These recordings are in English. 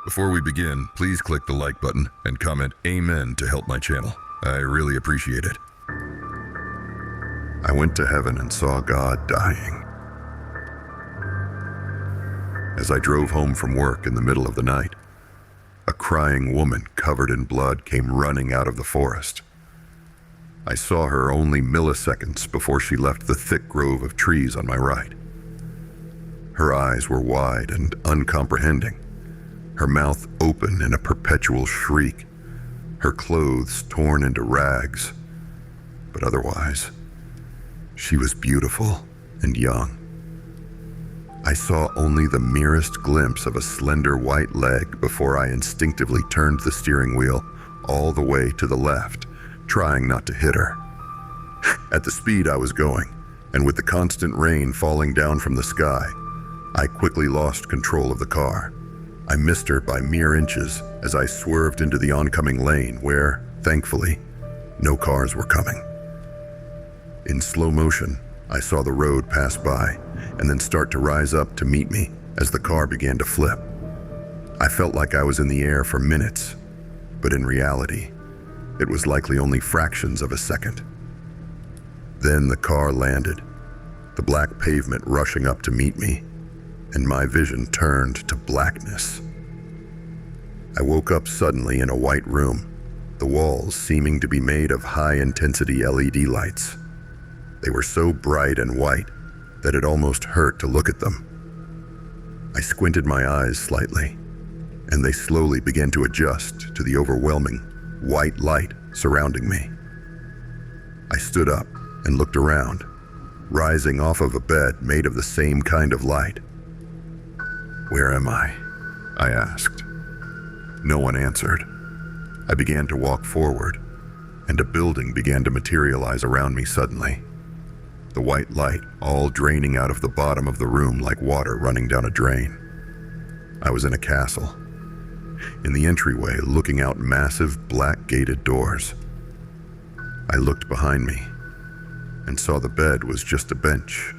Before we begin, please click the like button and comment Amen to help my channel. I really appreciate it. I went to heaven and saw God dying. As I drove home from work in the middle of the night, a crying woman covered in blood came running out of the forest. I saw her only milliseconds before she left the thick grove of trees on my right. Her eyes were wide and uncomprehending, her mouth open in a perpetual shriek, her clothes torn into rags, but otherwise, she was beautiful and young. I saw only the merest glimpse of a slender white leg before I instinctively turned the steering wheel all the way to the left, trying not to hit her. At the speed I was going, and with the constant rain falling down from the sky, I quickly lost control of the car. I missed her by mere inches as I swerved into the oncoming lane where, thankfully, no cars were coming. In slow motion, I saw the road pass by and then start to rise up to meet me as the car began to flip. I felt like I was in the air for minutes, but in reality, it was likely only fractions of a second. Then the car landed, the black pavement rushing up to meet me, and my vision turned to blackness. I woke up suddenly in a white room, the walls seeming to be made of high-intensity LED lights. They were so bright and white that it almost hurt to look at them. I squinted my eyes slightly, and they slowly began to adjust to the overwhelming white light surrounding me. I stood up and looked around, rising off of a bed made of the same kind of light. "Where am I?" I asked. No one answered. I began to walk forward, and a building began to materialize around me suddenly. The white light all draining out of the bottom of the room like water running down a drain. I was in a castle. In the entryway, looking out massive black gated doors. I looked behind me and saw the bed was just a bench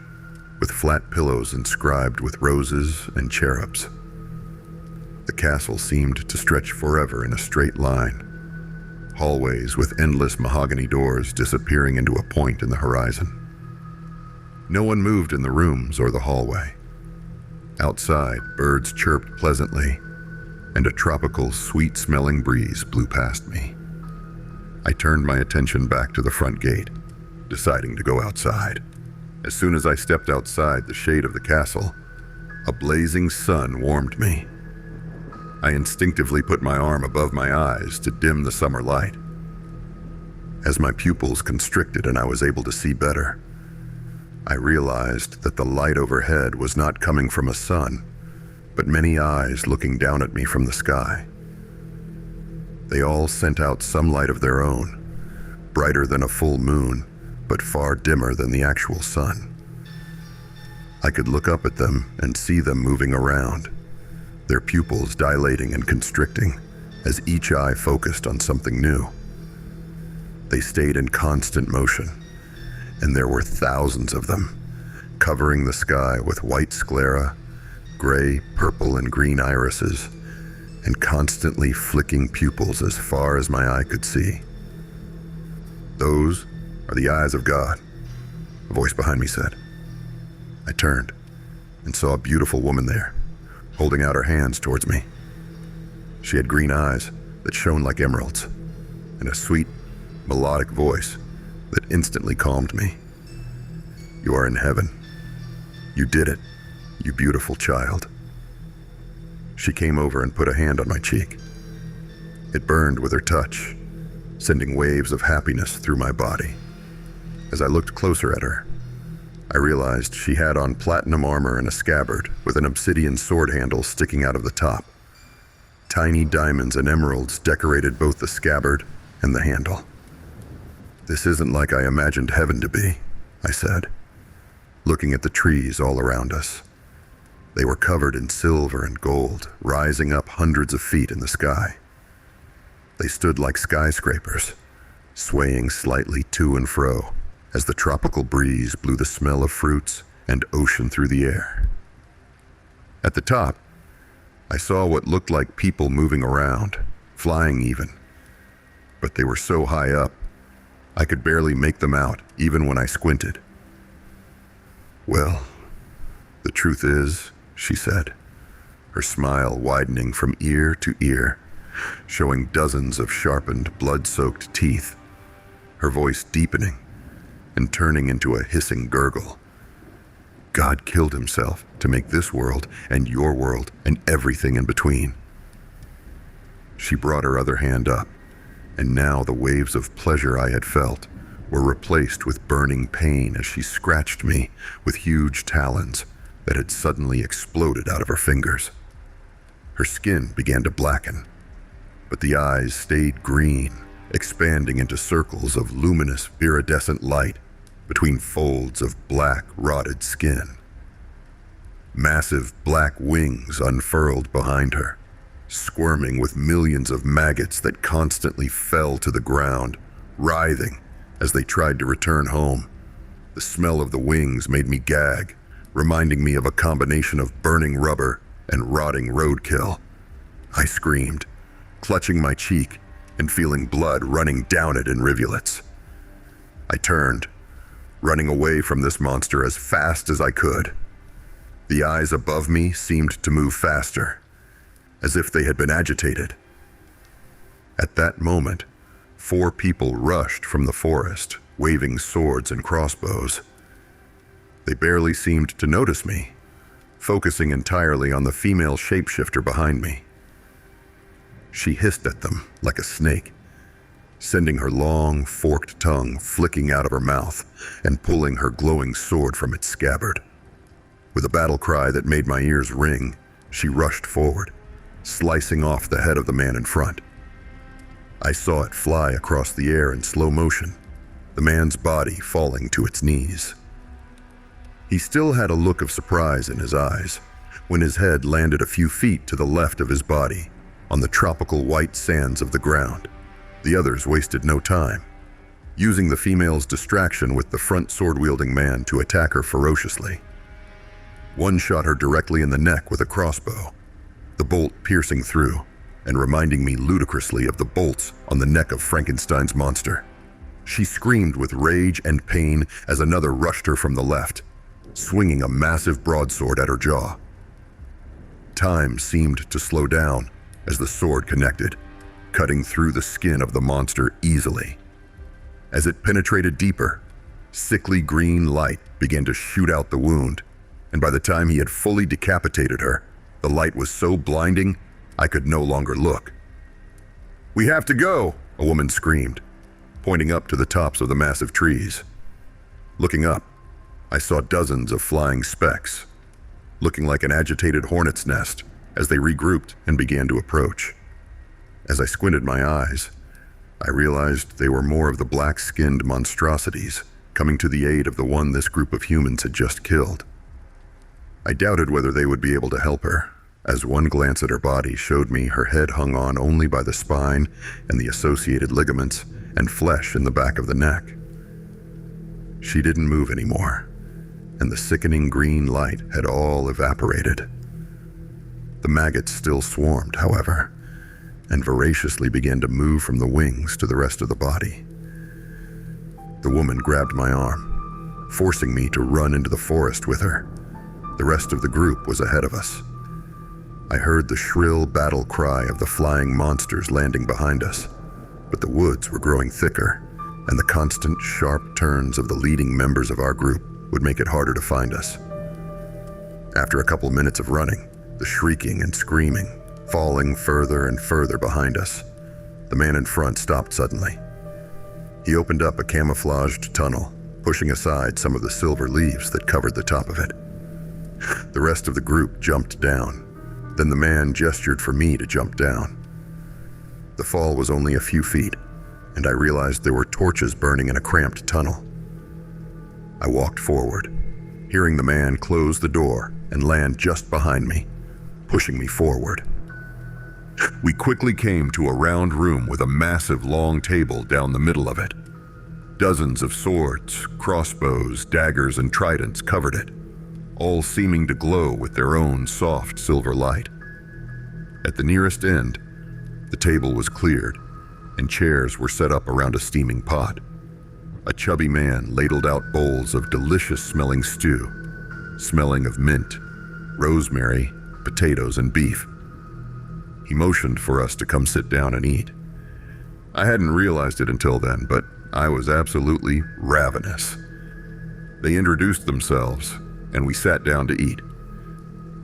with flat pillows inscribed with roses and cherubs. The castle seemed to stretch forever in a straight line, hallways with endless mahogany doors disappearing into a point in the horizon. No one moved in the rooms or the hallway. Outside, birds chirped pleasantly, and a tropical, sweet-smelling breeze blew past me. I turned my attention back to the front gate, deciding to go outside. As soon as I stepped outside the shade of the castle, a blazing sun warmed me. I instinctively put my arm above my eyes to dim the summer light. As my pupils constricted and I was able to see better, I realized that the light overhead was not coming from a sun, but many eyes looking down at me from the sky. They all sent out some light of their own, brighter than a full moon, but far dimmer than the actual sun. I could look up at them and see them moving around, their pupils dilating and constricting as each eye focused on something new. They stayed in constant motion, and there were thousands of them, covering the sky with white sclera, gray, purple, and green irises, and constantly flicking pupils as far as my eye could see. "Those are the eyes of God," a voice behind me said. I turned and saw a beautiful woman there, holding out her hands towards me. She had green eyes that shone like emeralds, and a sweet, melodic voice that instantly calmed me. "You are in heaven. You did it, you beautiful child." She came over and put a hand on my cheek. It burned with her touch, sending waves of happiness through my body. As I looked closer at her, I realized she had on platinum armor and a scabbard with an obsidian sword handle sticking out of the top. Tiny diamonds and emeralds decorated both the scabbard and the handle. "This isn't like I imagined heaven to be," I said, looking at the trees all around us. They were covered in silver and gold, rising up hundreds of feet in the sky. They stood like skyscrapers, swaying slightly to and fro as the tropical breeze blew the smell of fruits and ocean through the air. At the top, I saw what looked like people moving around, flying even. But they were so high up, I could barely make them out, even when I squinted. "Well, the truth is," she said, her smile widening from ear to ear, showing dozens of sharpened, blood-soaked teeth, her voice deepening and turning into a hissing gurgle. "God killed himself to make this world and your world and everything in between." She brought her other hand up, and now the waves of pleasure I had felt were replaced with burning pain as she scratched me with huge talons that had suddenly exploded out of her fingers. Her skin began to blacken, but the eyes stayed green, expanding into circles of luminous, iridescent light between folds of black, rotted skin. Massive black wings unfurled behind her, squirming with millions of maggots that constantly fell to the ground, writhing as they tried to return home. The smell of the wings made me gag, reminding me of a combination of burning rubber and rotting roadkill. I screamed, clutching my cheek and feeling blood running down it in rivulets. I turned, running away from this monster as fast as I could. The eyes above me seemed to move faster, as if they had been agitated. At that moment, 4 people rushed from the forest, waving swords and crossbows. They barely seemed to notice me, focusing entirely on the female shapeshifter behind me. She hissed at them like a snake, sending her long, forked tongue flicking out of her mouth and pulling her glowing sword from its scabbard. With a battle cry that made my ears ring, she rushed forward, slicing off the head of the man in front. I saw it fly across the air in slow motion, the man's body falling to its knees. He still had a look of surprise in his eyes when his head landed a few feet to the left of his body on the tropical white sands of the ground. The others wasted no time, using the female's distraction with the front sword-wielding man to attack her ferociously. One shot her directly in the neck with a crossbow, the bolt piercing through and reminding me ludicrously of the bolts on the neck of Frankenstein's monster. She screamed with rage and pain as another rushed her from the left, swinging a massive broadsword at her jaw. Time seemed to slow down as the sword connected, cutting through the skin of the monster easily. As it penetrated deeper, sickly green light began to shoot out the wound, and by the time he had fully decapitated her, the light was so blinding I could no longer look. "We have to go," a woman screamed, pointing up to the tops of the massive trees. Looking up, I saw dozens of flying specks, looking like an agitated hornet's nest as they regrouped and began to approach. As I squinted my eyes, I realized they were more of the black-skinned monstrosities coming to the aid of the one this group of humans had just killed. I doubted whether they would be able to help her, as one glance at her body showed me her head hung on only by the spine and the associated ligaments and flesh in the back of the neck. She didn't move anymore, and the sickening green light had all evaporated. The maggots still swarmed, however, and voraciously began to move from the wings to the rest of the body. The woman grabbed my arm, forcing me to run into the forest with her. The rest of the group was ahead of us. I heard the shrill battle cry of the flying monsters landing behind us, but the woods were growing thicker, and the constant sharp turns of the leading members of our group would make it harder to find us. After a couple minutes of running, the shrieking and screaming, falling further and further behind us, the man in front stopped suddenly. He opened up a camouflaged tunnel, pushing aside some of the silver leaves that covered the top of it. The rest of the group jumped down. Then the man gestured for me to jump down. The fall was only a few feet, and I realized there were torches burning in a cramped tunnel. I walked forward, hearing the man close the door and land just behind me, pushing me forward. We quickly came to a round room with a massive long table down the middle of it. Dozens of swords, crossbows, daggers, and tridents covered it, all seeming to glow with their own soft silver light. At the nearest end, the table was cleared, and chairs were set up around a steaming pot. A chubby man ladled out bowls of delicious-smelling stew, smelling of mint, rosemary, potatoes, and beef. He motioned for us to come sit down and eat. I hadn't realized it until then, but I was absolutely ravenous. They introduced themselves, and we sat down to eat.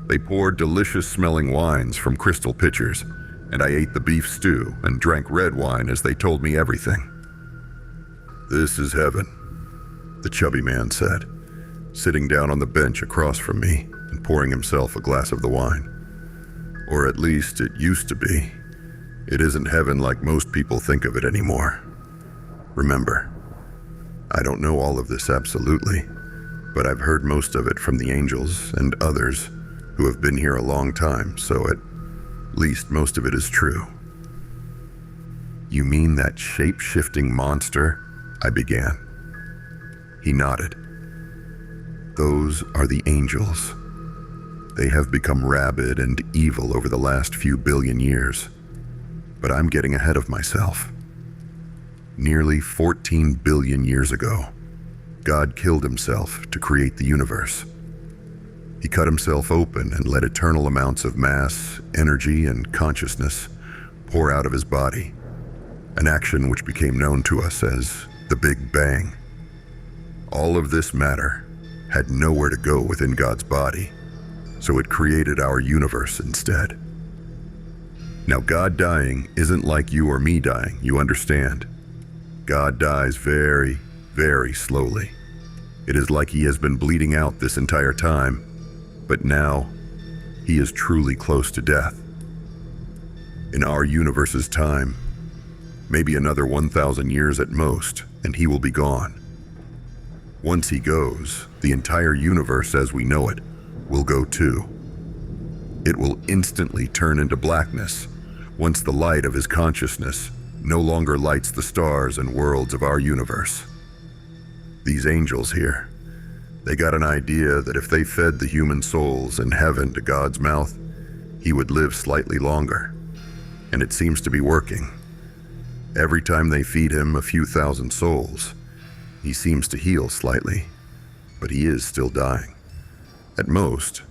They poured delicious-smelling wines from crystal pitchers, and I ate the beef stew and drank red wine as they told me everything. "This is heaven," the chubby man said, sitting down on the bench across from me and pouring himself a glass of the wine. "Or at least it used to be. It isn't heaven like most people think of it anymore. Remember, I don't know all of this absolutely, but I've heard most of it from the angels and others who have been here a long time, so at least most of it is true." "You mean that shape-shifting monster?" I began. He nodded. "Those are the angels. They have become rabid and evil over the last few billion years. But I'm getting ahead of myself. Nearly 14 billion years ago, God killed himself to create the universe. He cut himself open and let eternal amounts of mass, energy, and consciousness pour out of his body, an action which became known to us as the Big Bang. All of this matter had nowhere to go within God's body, so it created our universe instead. Now, God dying isn't like you or me dying, you understand. God dies very, very slowly. It is like he has been bleeding out this entire time, but now he is truly close to death. In our universe's time, maybe another 1,000 years at most, and he will be gone. Once he goes, the entire universe as we know it will go too. It will instantly turn into blackness once the light of his consciousness no longer lights the stars and worlds of our universe. These angels here, they got an idea that if they fed the human souls in heaven to God's mouth, he would live slightly longer. And it seems to be working. Every time they feed him a few thousand souls, he seems to heal slightly, but he is still dying. At most,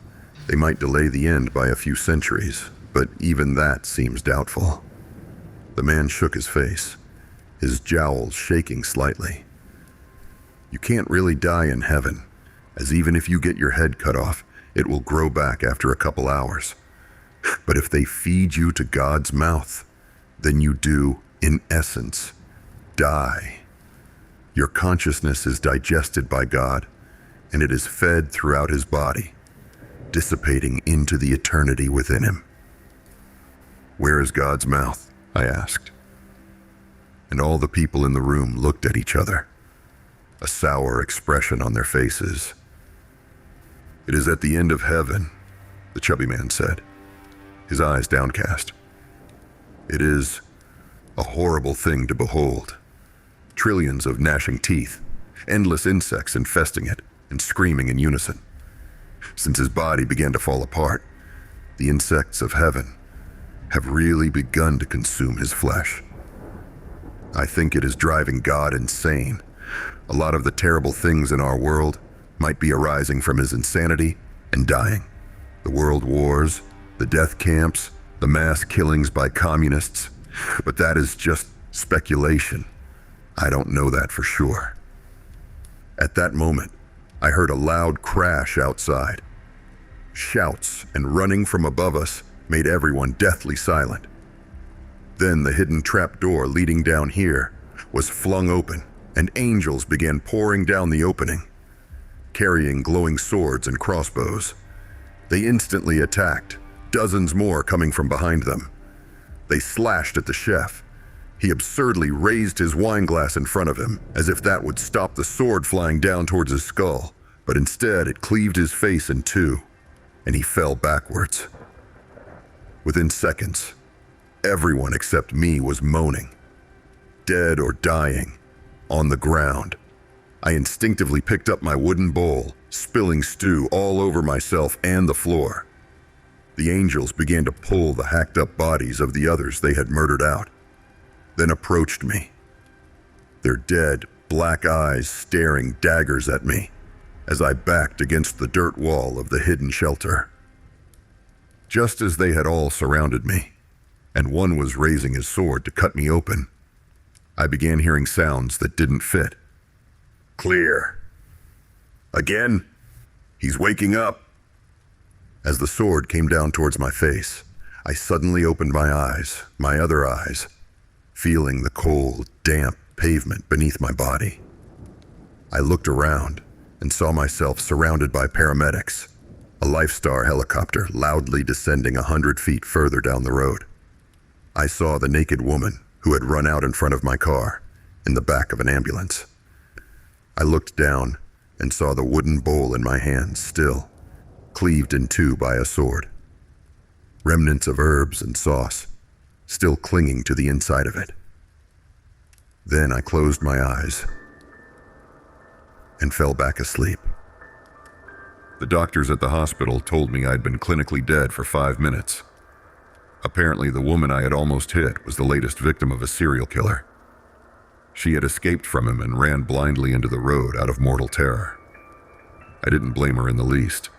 they might delay the end by a few centuries, but even that seems doubtful. The man shook his face, his jowls shaking slightly. You can't really die in heaven, as even if you get your head cut off, it will grow back after a couple hours. But if they feed you to God's mouth, then you do, in essence, die. Your consciousness is digested by God, and it is fed throughout his body, dissipating into the eternity within him. "Where is God's mouth?" I asked. And all the people in the room looked at each other, a sour expression on their faces. "It is at the end of heaven," the chubby man said, his eyes downcast. "It is a horrible thing to behold. Trillions of gnashing teeth, endless insects infesting it and screaming in unison. Since his body began to fall apart, the insects of heaven have really begun to consume his flesh. I think it is driving God insane. A lot of the terrible things in our world might be arising from his insanity and dying. The world wars, the death camps, the mass killings by communists, but that is just speculation. I don't know that for sure." At that moment, I heard a loud crash outside. Shouts and running from above us made everyone deathly silent. Then the hidden trapdoor leading down here was flung open, and angels began pouring down the opening, carrying glowing swords and crossbows. They instantly attacked, dozens more coming from behind them. They slashed at the chef. He absurdly raised his wine glass in front of him, as if that would stop the sword flying down towards his skull, but instead it cleaved his face in two, and he fell backwards. Within seconds, everyone except me was moaning, dead or dying, on the ground. I instinctively picked up my wooden bowl, spilling stew all over myself and the floor. The angels began to pull the hacked-up bodies of the others they had murdered out, then approached me, their dead, black eyes staring daggers at me as I backed against the dirt wall of the hidden shelter. Just as they had all surrounded me, and one was raising his sword to cut me open, I began hearing sounds that didn't fit. Clear. Again? He's waking up. As the sword came down towards my face, I suddenly opened my eyes, my other eyes, feeling the cold, damp pavement beneath my body. I looked around and saw myself surrounded by paramedics, a Lifestar helicopter loudly descending 100 feet further down the road. I saw the naked woman who had run out in front of my car in the back of an ambulance. I looked down and saw the wooden bowl in my hands still, cleaved in two by a sword. Remnants of herbs and sauce still clinging to the inside of it. Then I closed my eyes and fell back asleep. The doctors at the hospital told me I'd been clinically dead for 5 minutes. Apparently, the woman I had almost hit was the latest victim of a serial killer. She had escaped from him and ran blindly into the road out of mortal terror. I didn't blame her in the least,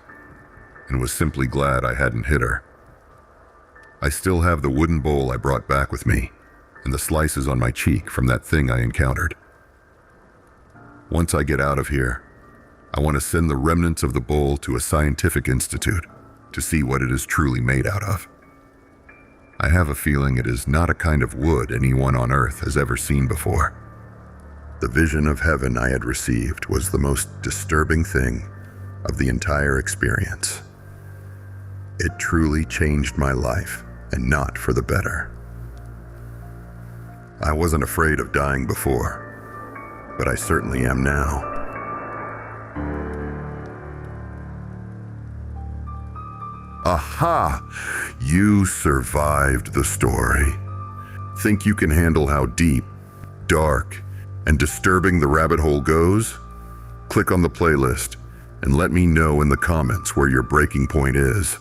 and was simply glad I hadn't hit her. I still have the wooden bowl I brought back with me, and the slices on my cheek from that thing I encountered. Once I get out of here, I want to send the remnants of the bowl to a scientific institute to see what it is truly made out of. I have a feeling it is not a kind of wood anyone on Earth has ever seen before. The vision of heaven I had received was the most disturbing thing of the entire experience. It truly changed my life, and not for the better. I wasn't afraid of dying before, but I certainly am now. Aha! You survived the story. Think you can handle how deep, dark, and disturbing the rabbit hole goes? Click on the playlist and let me know in the comments where your breaking point is.